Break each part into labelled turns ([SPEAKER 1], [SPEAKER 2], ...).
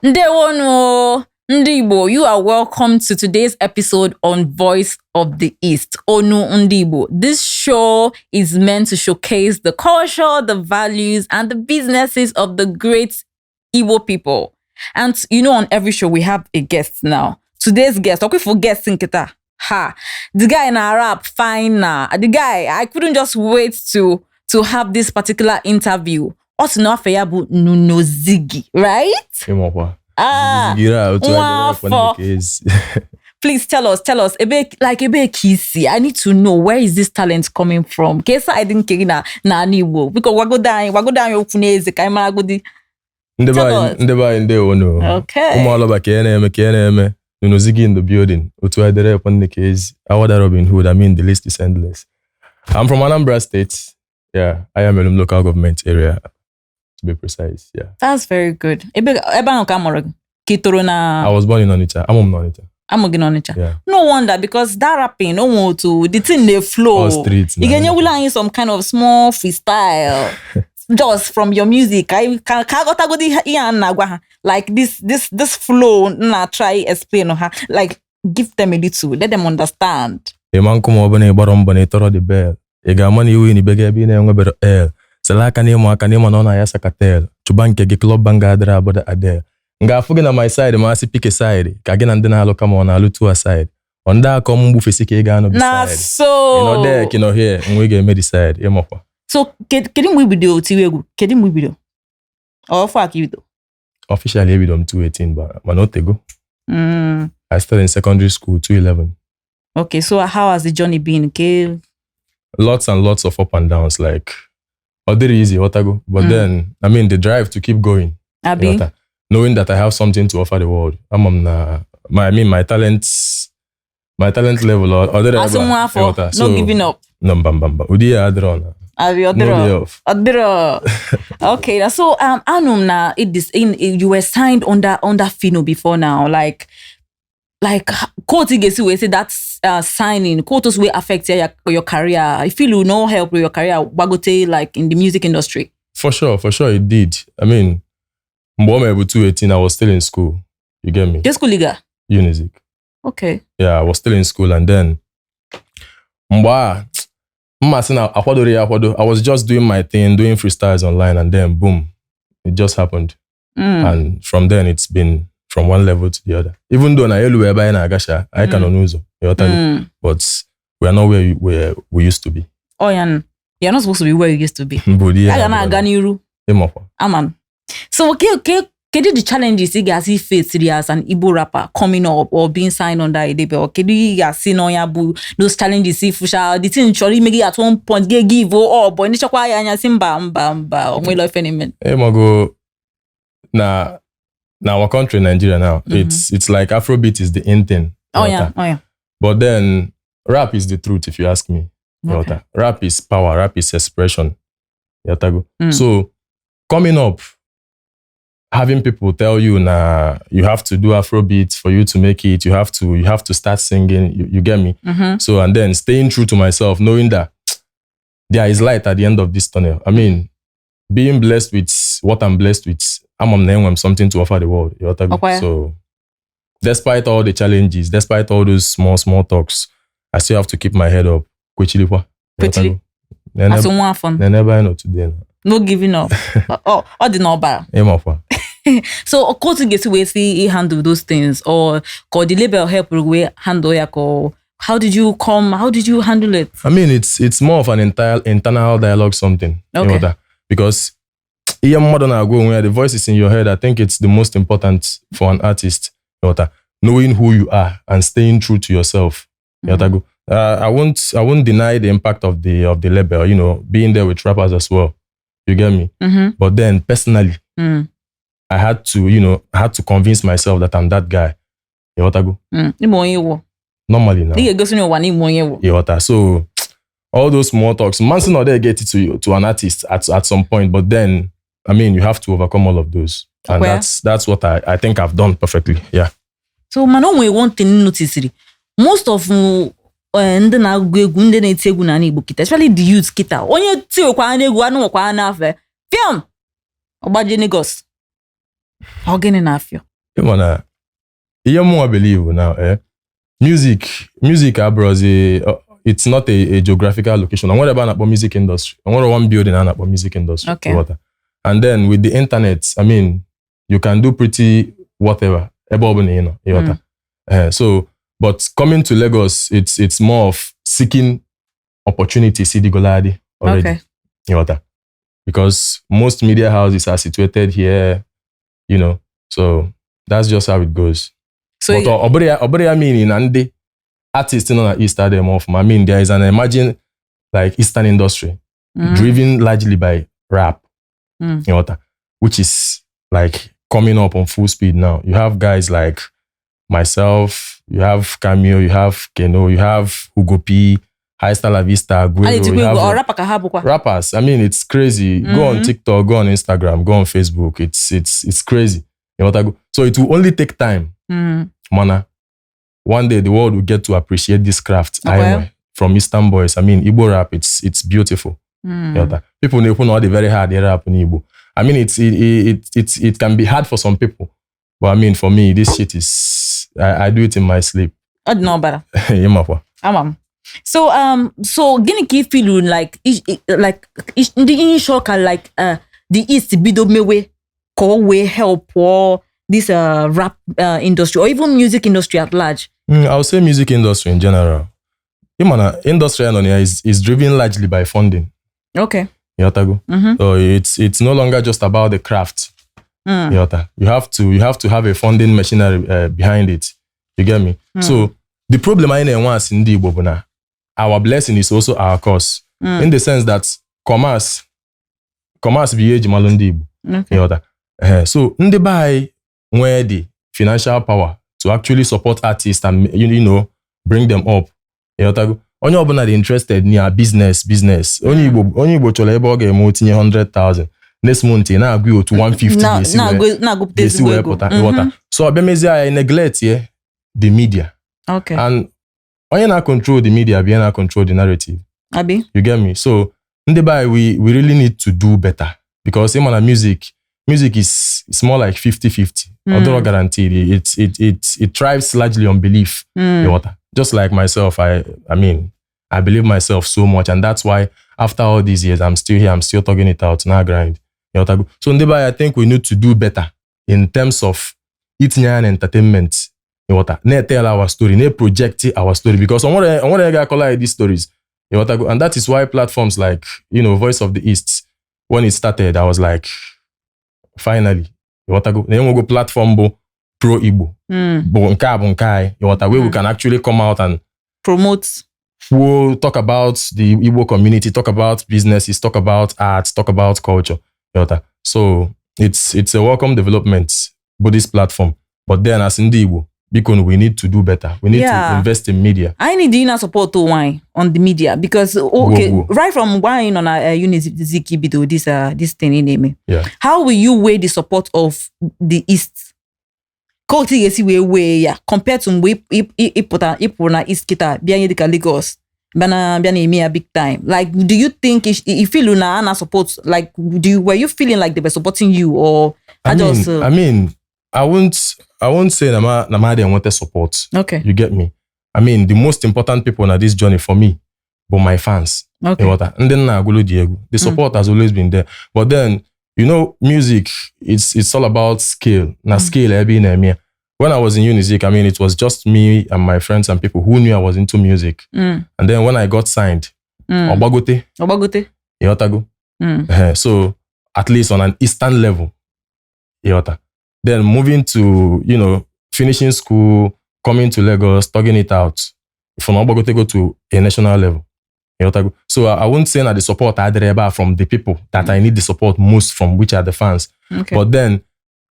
[SPEAKER 1] Ndewono Igbo, you are welcome to today's episode on Voice of the East, Onu Igbo. This show is meant to showcase the culture, the values, and the businesses of the great Igbo people. And on every show we have a guest now. Today's guest, okay, for guest Sinketa. The guy in Arab, fine now. The guy, I couldn't just wait to have this particular interview. Also, no afeyabu Nuno Zigi, right? Please tell us, a bit kisi. I need to know, where is this talent coming from? Kesa I didn't na Igbo because wago down your funeze kaimara godi. Okay.
[SPEAKER 2] Nuno Zigi in the building. Upon the case, Robin Hood. I mean, the list is endless. I'm from Anambra State. Yeah, I am a local government area, to be precise. Yeah,
[SPEAKER 1] that's very good. I was
[SPEAKER 2] born in Onitsha. I'm from Onitsha.
[SPEAKER 1] Yeah. No wonder, because that rapping, the thing they flow.
[SPEAKER 2] All streets.
[SPEAKER 1] You can some kind of small freestyle. Just from your music, like this flow. Try explain her. Like, give them a little, let them understand.
[SPEAKER 2] A man come over and bottom toro the bell. A gamani you in the beggar being a better air. Salaka name on Ayasa Catel. Chubanke club bangadra but ade. Nga fugging on my side, masi pick a side. Kagan and then I'll come on, I'll to a side. On that come bufesike gano beside.
[SPEAKER 1] So
[SPEAKER 2] there, here, and we get me decide. Yamapa.
[SPEAKER 1] So, kedim we video tiwegu? Kedim we video? Or fuck you though?
[SPEAKER 2] Officially, we don't 218, but not to go. I started in secondary school, 211.
[SPEAKER 1] Okay, so how has the journey been? Okay,
[SPEAKER 2] lots and lots of up and downs. Like, very easy, what I go. But then, I mean, the drive to keep going.
[SPEAKER 1] Abi,
[SPEAKER 2] knowing that I have something to offer the world. My talents, level or
[SPEAKER 1] no giving up.
[SPEAKER 2] No, bam. Udi adrona.
[SPEAKER 1] Okay, so Anum you were signed under Fino before now. Like quote we say that's signing quotes will affect your career. I feel you no help with your career bagote like in the music industry.
[SPEAKER 2] For sure it did. I mean, when I was 218, I was still in school. You get me?
[SPEAKER 1] What school liga?
[SPEAKER 2] Unizik.
[SPEAKER 1] Okay.
[SPEAKER 2] Yeah, I was still in school, and then I was just doing my thing, doing freestyles online, and then boom, it just happened. And from then it's been from one level to the other. Even though I cannot know, but we are not where we used to be.
[SPEAKER 1] Oh yeah, you're not supposed to be where you used to be. Aman. So okay. The challenges you guys face as an Igbo rapper coming up or being signed under a label? Okay, do you guys see those challenges? See, Fusha, the thing surely make it at one point give but in the chakwa ya simba we love phenomenon.
[SPEAKER 2] Mago na our country Nigeria now. It's like Afrobeat is the in thing.
[SPEAKER 1] Oh yeah.
[SPEAKER 2] But then rap is the truth, if you ask me. Okay. Rap is power. Rap is expression. So coming up, having people tell you you have to do Afrobeat for you to make it, you have to start singing, you get me? So, and then staying true to myself, knowing that there is light at the end of this tunnel. I mean, being blessed with what I'm blessed with, I'm something to offer the world.
[SPEAKER 1] Okay.
[SPEAKER 2] So, despite all the challenges, despite all those small talks, I still have to keep my head up.
[SPEAKER 1] Quickly. That's one fun.
[SPEAKER 2] Never know today.
[SPEAKER 1] No giving up. The number. So, of course, he handle those things, or the label help handle. How did you handle it?
[SPEAKER 2] I mean, it's more of an internal dialogue, something.
[SPEAKER 1] Okay.
[SPEAKER 2] Because where the voice is in your head, I think it's the most important for an artist. Knowing who you are and staying true to yourself. I won't deny the impact of the label. Being there with rappers as well. You get me? But then personally, I had to convince myself that I'm that guy. Normally now. So all those small talks, man's not there get it to an artist at some point, but then I mean you have to overcome all of those. And that's what I think I've done perfectly. Yeah.
[SPEAKER 1] So we want to notice most of ndị na-agụ egwu ndị na-eti egwu na Igbo kita, especially the youth kita. Onye ti okwa na egwu anu okwa na afa. Film. Ogbaje Lagos. How getting enough you?
[SPEAKER 2] You more believe now, music abroad, it's not a geographical location. I'm worried about music industry. I'm worried one building and about music industry.
[SPEAKER 1] Okay.
[SPEAKER 2] And then with the internet, I mean, you can do pretty whatever. So, but coming to Lagos, it's more of seeking opportunity. See the Goladi already.
[SPEAKER 1] Okay.
[SPEAKER 2] Because most media houses are situated here, So that's just how it goes.
[SPEAKER 1] So
[SPEAKER 2] but I mean, and the artists in the East are them off. I mean, there is an emerging like Eastern industry driven largely by rap, which is like coming up on full speed now. You have guys like myself, you have Cameo, you have Keno, you have Hugo P, Hasta La Vista, Guero, you have rappers. I mean, it's crazy. Go on TikTok, go on Instagram, go on Facebook. It's crazy. So it will only take time. Mana. One day the world will get to appreciate this craft. From Eastern boys. I mean, Igbo rap, it's beautiful. People know the very hard rap in Igbo. I mean, it can be hard for some people. But I mean, for me, this shit is, I do it in my sleep.
[SPEAKER 1] I don't know better. So gini ki feel like the initial like the East bido mewe ko way help or this rap industry or even music industry at large.
[SPEAKER 2] I would say music industry in general. Industry is driven largely by funding.
[SPEAKER 1] Okay.
[SPEAKER 2] So it's no longer just about the craft. You have to have a funding machinery behind it. You get me? So the problem I know once in the Igbo, our blessing is also our curse. In the sense that commerce be age malundi Igbo. So ndị buy where the financial power to actually support artists and bring them up. Onye ọbụla dị interested near business. Onye Igbo chọrọ ebe ọ ga-eme otinye 100,000. Next month na agụ otu 150 So abemezi I neglect the media.
[SPEAKER 1] Okay.
[SPEAKER 2] And onye na control the media, be na control the narrative.
[SPEAKER 1] Abi.
[SPEAKER 2] You get me? So ndị by we really need to do better because music is more like 50-50. Although guaranteed, it thrives largely on belief. Just like myself, I mean, I believe myself so much, and that's why after all these years, I'm still here. I'm still talking it out now, grind. So I think we need to do better in terms of eating and entertainment. Tell our story, project our story because I want to collect these stories. And that is why platforms like Voice of the East, when it started, I was like, finally, go platform pro Igbo, where we can actually come out and
[SPEAKER 1] promote.
[SPEAKER 2] We'll talk about the Igbo community, talk about businesses, talk about arts, talk about culture. So it's a welcome development, this platform. But then as in the Igbo, because we need to do better. We need to invest in media.
[SPEAKER 1] I need the support to wine on the media because right from wine on a Nuno Zigi video this thing in name.
[SPEAKER 2] Yeah.
[SPEAKER 1] How will you weigh the support of the East? Compared to we East kita biya Lagos bana a big time. Like, do you think if you na support, like, were you feeling like they were supporting you or
[SPEAKER 2] I mean, I won't say nama they wanted support.
[SPEAKER 1] Okay.
[SPEAKER 2] You get me? I mean, the most important people on this journey for me, but my fans.
[SPEAKER 1] Okay.
[SPEAKER 2] And then the support has always been there. But then, music, it's all about scale. Scale, when I was in Nuno Zigi, I mean, it was just me and my friends and people who knew I was into music. And then when I got signed, Obagote. So at least on an Eastern level, then moving to, finishing school, coming to Lagos, talking it out. From Obagote go to a national level. So I won't say that the support I had from the people that I need the support most from, which are the fans.
[SPEAKER 1] Okay.
[SPEAKER 2] But then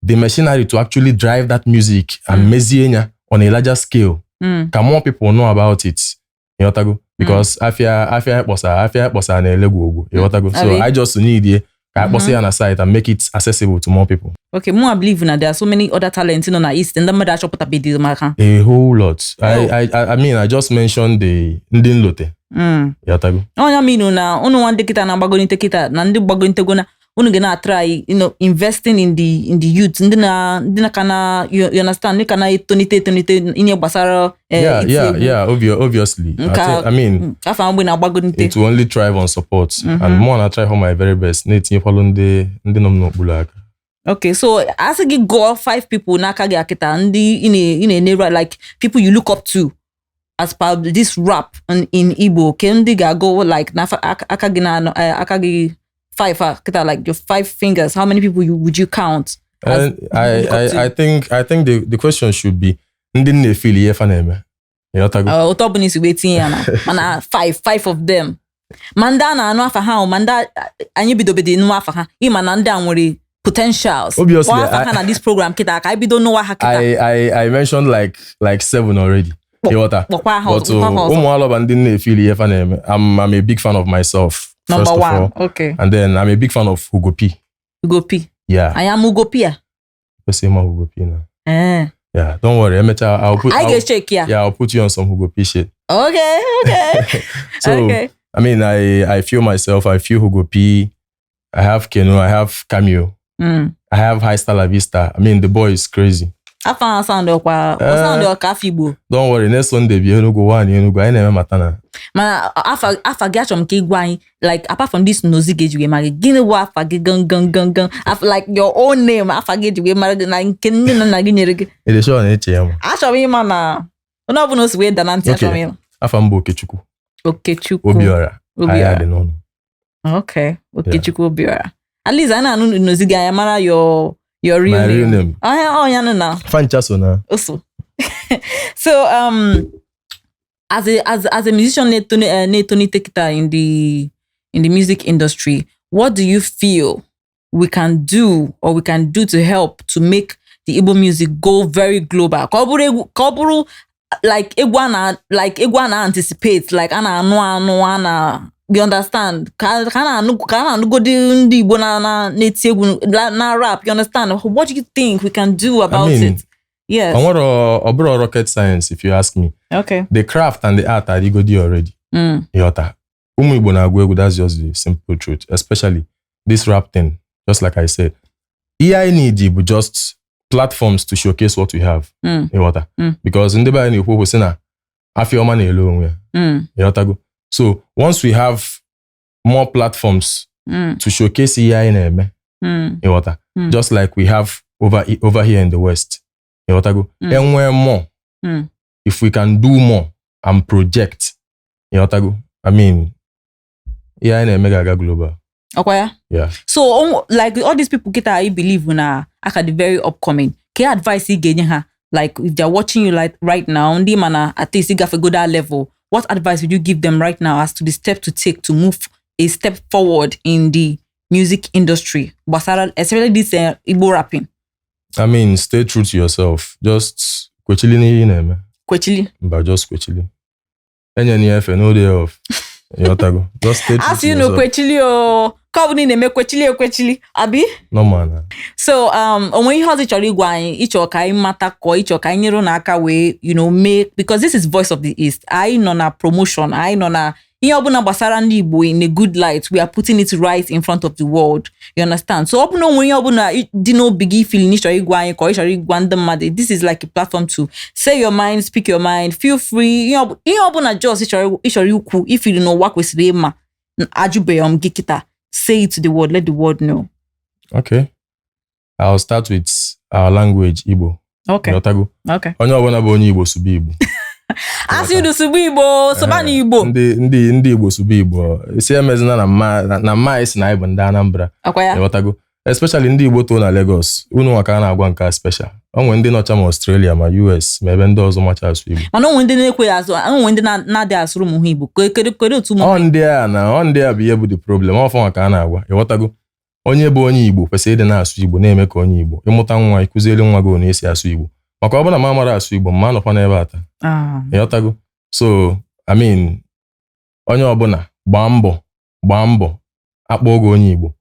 [SPEAKER 2] the machinery to actually drive that music and mezienya on a larger scale, can more people know about it? Because afia bossa na elego. So I just need on a site and make it accessible to more people.
[SPEAKER 1] Okay, more I believe that there are so many other talents in the East and the shop
[SPEAKER 2] a whole lot. I mean, I just mentioned the Ndinlote.
[SPEAKER 1] Oh, I mean, na one day kita na bagoni tekita na ndi bagoni tegona unu gonna try, investing in the youth. Ndina kana, you understand? Ndina kana tonite inye basara.
[SPEAKER 2] Yeah, obviously. I mean, it will only thrive on support. And more I try my very best. Netinye follow ndi nom no bulaka.
[SPEAKER 1] Okay, so as you go 5 people naka gi akita ndi in a like people you look up to as part of this rap in Igbo. Can ndi go like akagi 5 kita like your 5 fingers? How many people would you count?
[SPEAKER 2] I think the question should be ndi ne feel ye fa na eme.
[SPEAKER 1] Otobu ni si wetin ya na. Mana 5 of them. Manda na anu afa ha o manda anyi bidobede nu afa ha. I mana ndi anwere potentials.
[SPEAKER 2] Obviously,
[SPEAKER 1] this program kita I don't know what
[SPEAKER 2] I mentioned like 7 already. I'm a big fan of myself.
[SPEAKER 1] Number
[SPEAKER 2] first
[SPEAKER 1] 1,
[SPEAKER 2] of all.
[SPEAKER 1] Okay.
[SPEAKER 2] And then I'm a big fan of Hugo P.
[SPEAKER 1] Hugo P.
[SPEAKER 2] Yeah.
[SPEAKER 1] I am Hugo P.
[SPEAKER 2] Let's say Hugo P now. Yeah, don't worry. I'll put you on some Hugo P shit.
[SPEAKER 1] Okay.
[SPEAKER 2] So,
[SPEAKER 1] okay.
[SPEAKER 2] I mean, I feel myself. I feel Hugo P. I have Keno. I have Cameo. I have High Star La Vista. I mean, the boy is crazy.
[SPEAKER 1] Don't
[SPEAKER 2] worry, next Sunday, you go one, you go. I never matana.
[SPEAKER 1] Man, I forget some key like apart from this Nuno Zigi you married. Gini wa forget gun. I like your own name. I forget you married na nkini na gini.
[SPEAKER 2] It is sure on HM.
[SPEAKER 1] I show me mana. Una bonus way than anti
[SPEAKER 2] okay. Afambo Okechukwu.
[SPEAKER 1] Okechukwu.
[SPEAKER 2] Obiora.
[SPEAKER 1] Okay. Okechukwu Obiora. At least I know Nuno Zigi Ayamara your real name. Oh, yeah, no.
[SPEAKER 2] Fanchasona.
[SPEAKER 1] Also. So as a musician in the music industry, what do you feel we can do to help to make the Igbo music go very global? Koburu like Igwana anticipates like ana you understand? Kana go di Igbo na rap. You understand? What do you think we can do about it? Yes.
[SPEAKER 2] I want a rocket science, if you ask me.
[SPEAKER 1] Okay.
[SPEAKER 2] The craft and the art are Igbo already. Yota. Igbo na agwegu, that's just the simple truth. Especially this rap thing. Just like I said, I need Igbo just platforms to showcase what we have. Yota. Because in the Bible, you go say na afioma na alone. Yota go. So once we have more platforms to showcase EI just like we have over here in the West, and we're more, if we can do more and project, I mean, EI mega global.
[SPEAKER 1] Okay.
[SPEAKER 2] Yeah.
[SPEAKER 1] So like all these people I believe when are the very upcoming. Can advice you getting her? Like if they're watching you like right now, ndi mana at least you got a good level. What advice would you give them right now as to the step to take to move a step forward in the music industry? Especially this Igbo rapping.
[SPEAKER 2] I mean, stay true to yourself. Just kwechili ni yine.
[SPEAKER 1] Kwechili?
[SPEAKER 2] But just kwechili. Enya ni efe, no day off. Yotago. Just stay true
[SPEAKER 1] as
[SPEAKER 2] to
[SPEAKER 1] you
[SPEAKER 2] yourself.
[SPEAKER 1] Know, kwechili o. Kabuni ne me kwechili. Abi?
[SPEAKER 2] No man.
[SPEAKER 1] So, when you have the chori gwany, icho kai mata ko, icho kai nyero na aka we, make, because this is Voice of the East. I know na promotion. I know na, obuna basara ndi Igbo in a good light. We are putting it right in front of the world. You understand? So, when obuna, dino bigi feel ni chori gwany ko, chori gwanda made. This is like a platform to say your mind, speak your mind, feel free. Obuna just ichori uku, if you know work with rema, ajube gikita. Say it to the world. Let the world know.
[SPEAKER 2] Okay. I'll start with our language, Igbo.
[SPEAKER 1] Okay.
[SPEAKER 2] Yotago.
[SPEAKER 1] Okay.
[SPEAKER 2] Onye ọbụla bụ onye Igbo subu Igbo.
[SPEAKER 1] As you do subu Igbo, sobani Igbo.
[SPEAKER 2] Ndị Igbo subu Igbo. Isi emezina na mma isi na Igbo ndị Anambra. Yotago. Especially ndị Igbo to na Lagos. Unu nwaka na-agwa nke special. Onwe ndị nọcha ma Australia ma US ma ebe ndị ọzọ macha asụ Igbo.
[SPEAKER 1] Mana onwe ndị na-ekwe azụ, onwe ndị na-adị asụrụ ụmụ Igbo. Kedu otu ụmụ.
[SPEAKER 2] Ọ ndị a bụ ihe bụ the problem. Ọ fọ nwaka na-agwa. Yotago. Onye bụ onye Igbo kwesịrị ịdị na-asụ Igbo na-eme ka onye Igbo. Ịmụta nwa ịkụziere nwa gị onye esi asụ Igbo. Maka ọ bụrụ na ma mara asụ Igbo, ma nọkwa n'ebe ata. Ịghọtago? So, I mean, onye ọbụla gbaa mbọ akpọ oge onye Igbo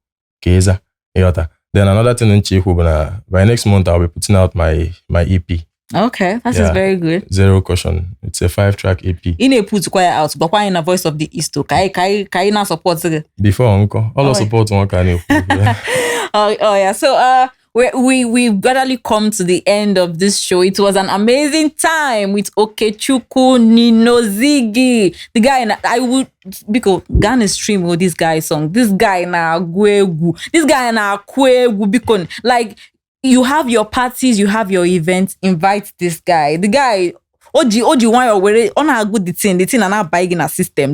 [SPEAKER 2] ka ịza. Ịghọta. Then another thing nche ikwu bụ na by next month I'll be putting out my EP.
[SPEAKER 1] Okay, that is very good.
[SPEAKER 2] Zero caution. It's a 5-track EP.
[SPEAKER 1] In a put quiet out, but why in a voice of the East? Kai na support.
[SPEAKER 2] Before uncle, all support one can.
[SPEAKER 1] Yeah. So we've gradually come to the end of this show. It was an amazing time with Okechukwu Nuno Zigi. The guy, I would because Ghana stream with this guy's song. This guy na gwegu. This guy na kwegu because like you have your parties, you have your events. Invite this guy. The guy. Oji why or where on a good the thing and not buying a system.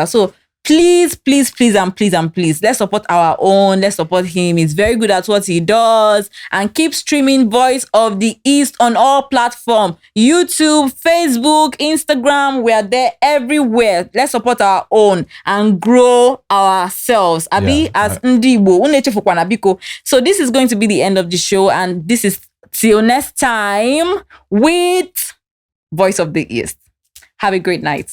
[SPEAKER 1] So please let's support our own. Let's support him. He's very good at what he does, and keep streaming Voice of the East on all platforms: YouTube, Facebook, Instagram. We are there everywhere. Let's support our own and grow ourselves. Abi as Igbo. So this is going to be the end of the show, and this is till next time with Voice of the East. Have a great night.